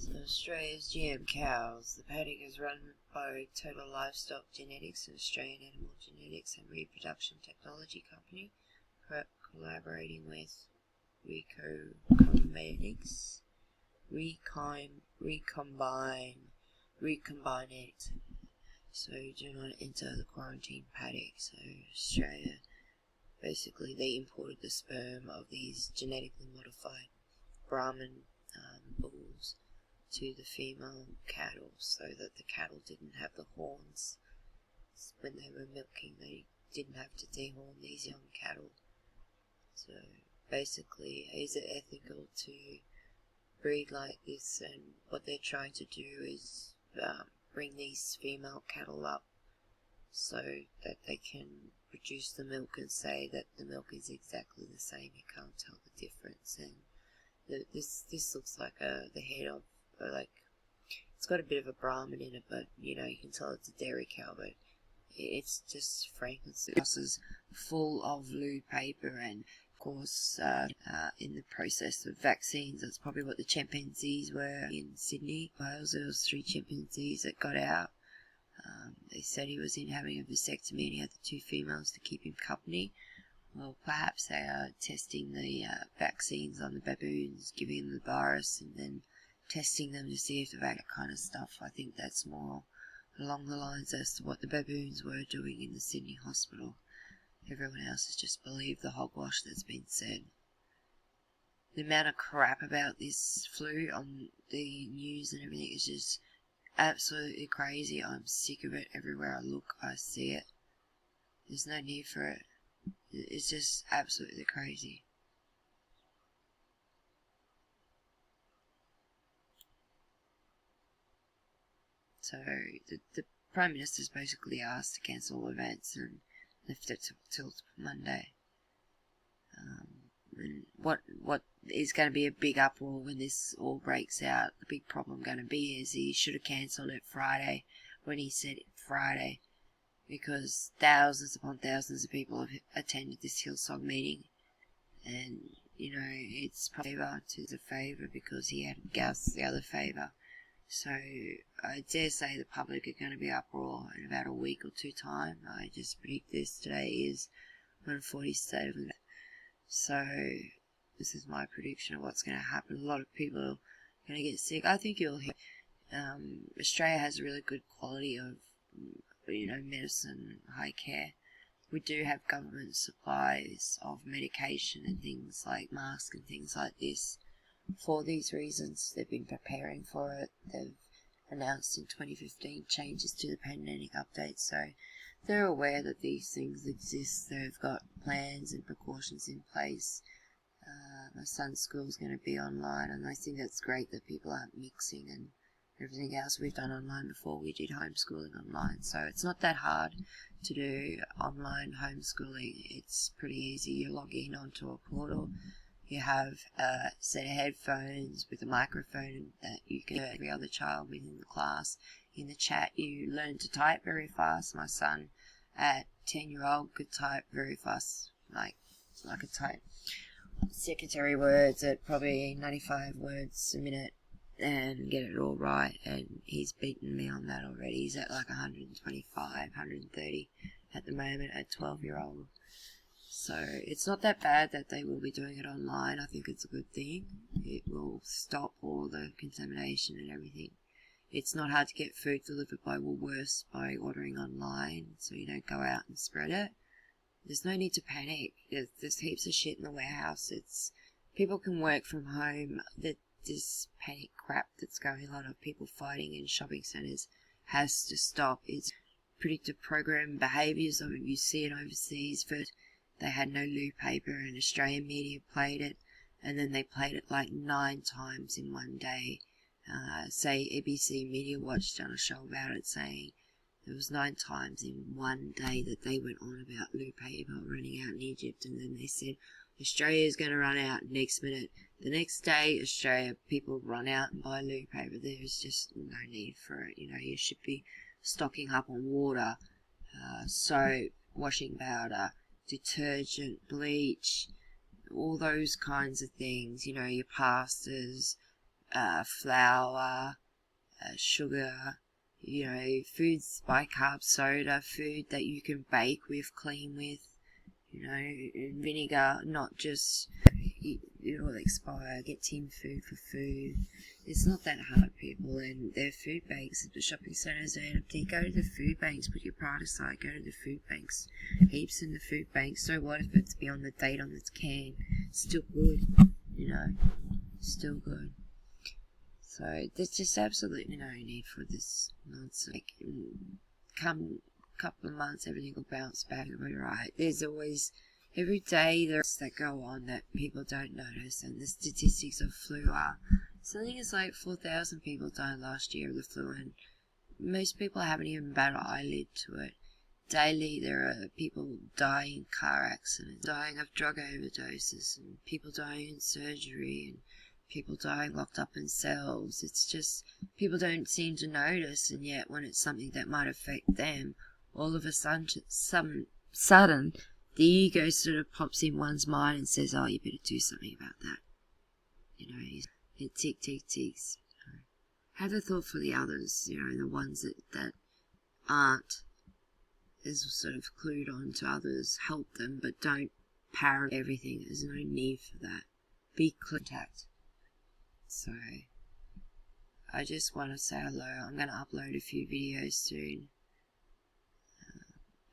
So Australia's GM cows. The paddock is run by Total Livestock Genetics, an Australian animal genetics and reproduction technology company, collaborating with Recombinetics. Recombinate. So do not enter the quarantine paddock. So Australia, basically they imported the sperm of these genetically modified Brahman bulls to the female cattle, so that the cattle didn't have the horns when they were milking. They didn't have to dehorn these young cattle. So basically, is it ethical to breed like this? And what they're trying to do is bring these female cattle up so that they can produce the milk and say that the milk is exactly the same. You can't tell the difference. And this looks like the head of, like, it's got a bit of a Brahman in it, but you know, you can tell it's a dairy cow. But it's just Frankenstein. Houses full of loo paper, and of course in the process of vaccines, that's probably what the chimpanzees were in Sydney, Wales. There was 3 chimpanzees that got out. They said he was in having a vasectomy and he had the 2 females to keep him company. Well, perhaps they are testing the vaccines on the baboons, giving them the virus and then testing them to see if they've had that kind of stuff. I think that's more along the lines as to what the baboons were doing in the Sydney hospital. Everyone else has just believed the hogwash that's been said. The amount of crap about this flu on the news and everything is just absolutely crazy. I'm sick of it. Everywhere I look, I see it. There's no need for it. It's just absolutely crazy. So the Prime Minister's basically asked to cancel all events and lift it till Monday. And what is going to be a big uproar when this all breaks out? The big problem going to be is he should have cancelled it Friday when he said Friday, because thousands upon thousands of people have attended this Hillsong meeting, and you know, it's probably a favour because he had gouged the other favour. So I dare say the public are going to be uproar in about a week or 2 time. I just predict this. Today is 147. So this is my prediction of what's going to happen. A lot of people are going to get sick. I think you'll hear Australia has a really good quality of, you know, medicine, high care. We do have government supplies of medication and things like masks and things like this. For these reasons, they've been preparing for it. They've announced in 2015 changes to the pandemic update, so they're aware that these things exist. They've got plans and precautions in place. My son's school is going to be online, and I think that's great that people aren't mixing and everything else we've done online before. We did homeschooling online, so it's not that hard to do online homeschooling. It's pretty easy. You log in onto a portal. You have a set of headphones with a microphone that you can hear every other child within the class. In the chat, you learn to type very fast. My son, at 10-year-old, could type very fast, like I could type secretary words at probably 95 words a minute and get it all right, and he's beaten me on that already. He's at like 125, 130 at the moment at 12-year-old. So it's not that bad that they will be doing it online. I think it's a good thing. It will stop all the contamination and everything. It's not hard to get food delivered by Woolworths by ordering online, so you don't go out and spread it. There's no need to panic. There's heaps of shit in the warehouse. People can work from home. This panic crap that's going on of people fighting in shopping centres has to stop. It's predictive program behaviours of it. You see it overseas. First, they had no loo paper, and Australian media played it, and then they played it like 9 times in one day. Say ABC Media Watch done a show about it, saying there was 9 times in one day that they went on about loo paper running out in Egypt, and then they said Australia's going to run out next minute. The next day, Australia, people run out and buy loo paper. There's just no need for it. You know, you should be stocking up on water, soap, washing powder, detergent, bleach, all those kinds of things. You know, your pastas, flour, sugar, foods, bicarb soda, food that you can bake with, clean with, vinegar, not just it'll expire, get tin food for food. It's not that hard, people, and their food banks, the shopping centres are empty. Go to the food banks, put your pride aside, go to the food banks. Heaps in the food banks. So what if it's beyond the date on this can? Still good, still good. So there's just absolutely no need for this nonsense. Come a couple of months, everything will bounce back and be right. There's always, every day there's that go on that people don't notice, and the statistics of flu are something is like 4,000 people died last year of the flu, and most people haven't even batted an eyelid to it. Daily there are people dying in car accidents, dying of drug overdoses, and people dying in surgery, and people dying locked up in cells. It's just, people don't seem to notice, and yet when it's something that might affect them, all of a sudden, the ego sort of pops in one's mind and says, oh, you better do something about that. It ticks. Have a thought for the others, the ones that aren't as sort of clued on to others. Help them, but don't parrot everything. There's no need for that. Be contact. So, I just want to say hello. I'm going to upload a few videos soon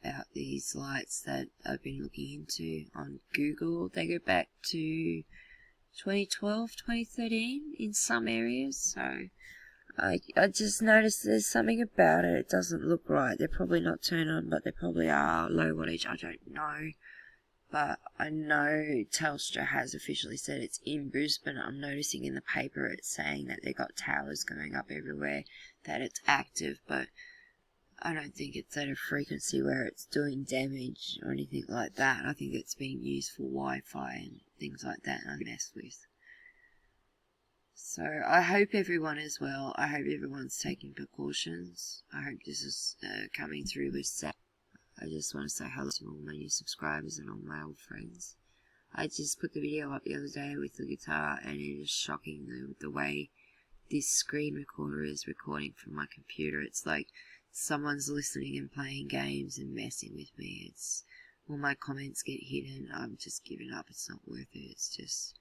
about these lights that I've been looking into on Google. They go back to 2012, 2013 in some areas. So, I just noticed there's something about it. It doesn't look right. They're probably not turned on, but they probably are low wattage. I don't know. But I know Telstra has officially said it's in Brisbane. I'm noticing in the paper it's saying that they've got towers going up everywhere, that it's active, but I don't think it's at a frequency where it's doing damage or anything like that. I think it's being used for Wi-Fi and things like that, and I mess with. So I hope everyone is well. I hope everyone's taking precautions. I hope this is coming through with set. I just want to say hello to all my new subscribers and all my old friends. I just put the video up the other day with the guitar, and it is shocking the way this screen recorder is recording from my computer. It's like someone's listening and playing games and messing with me. It's, all my comments get hidden. I'm just giving up. It's not worth it. It's just,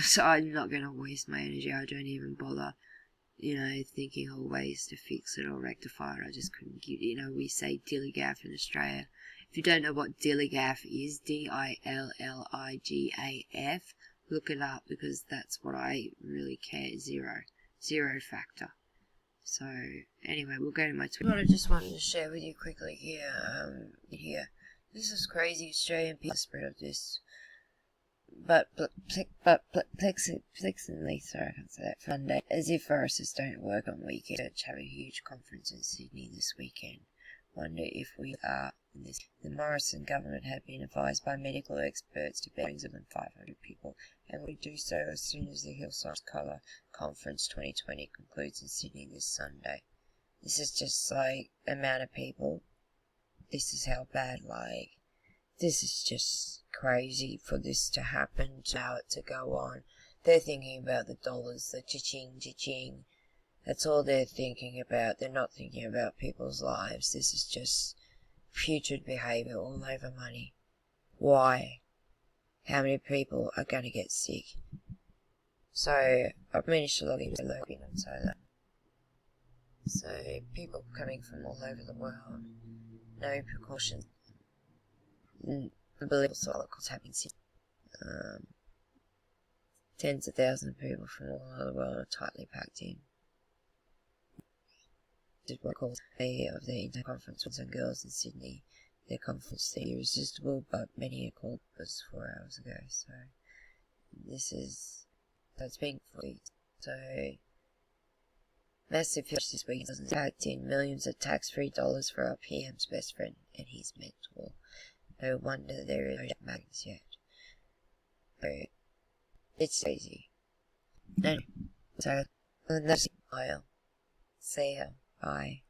so I'm not going to waste my energy. I don't even bother thinking of ways to fix it or rectify it. I just couldn't give, we say dillygaff in Australia. If you don't know what dillygaff is, Dilligaf, look it up, because that's what I really care. Zero factor. So, anyway, we'll go to my Twitter. What I just wanted to share with you quickly here, this is crazy Australian people spread of this. But plexingly, sorry, I can't say that, Monday, as if viruses don't work on weekends. Have a huge conference in Sydney this weekend. Wonder if we are in this. The Morrison government had been advised by medical experts to ban more than 500 people, and will do so as soon as the Hillside Colour Conference 2020 concludes in Sydney this Sunday. This is just like amount of people. This is how bad, this is just crazy for this to happen, to allow it to go on. They're thinking about the dollars, the cha-ching. That's all they're thinking about. They're not thinking about people's lives. This is just putrid behaviour all over money. Why? How many people are going to get sick? So, I've managed to log into Logan and so that. So, people coming from all over the world. No precautions. Unbelievable cycles happening. Tens of thousands of people from all over the world are tightly packed in. Did what calls of the Interconference on Girls in Sydney. Their conference, they're irresistible, but many are called was 4 hours ago. So it's been 4 weeks. So massive huge this week doesn't packed in millions of tax-free dollars for our PM's best friend and his mentor. No wonder there are no magnets yet. So it's easy. No. So that's all. See ya. Bye.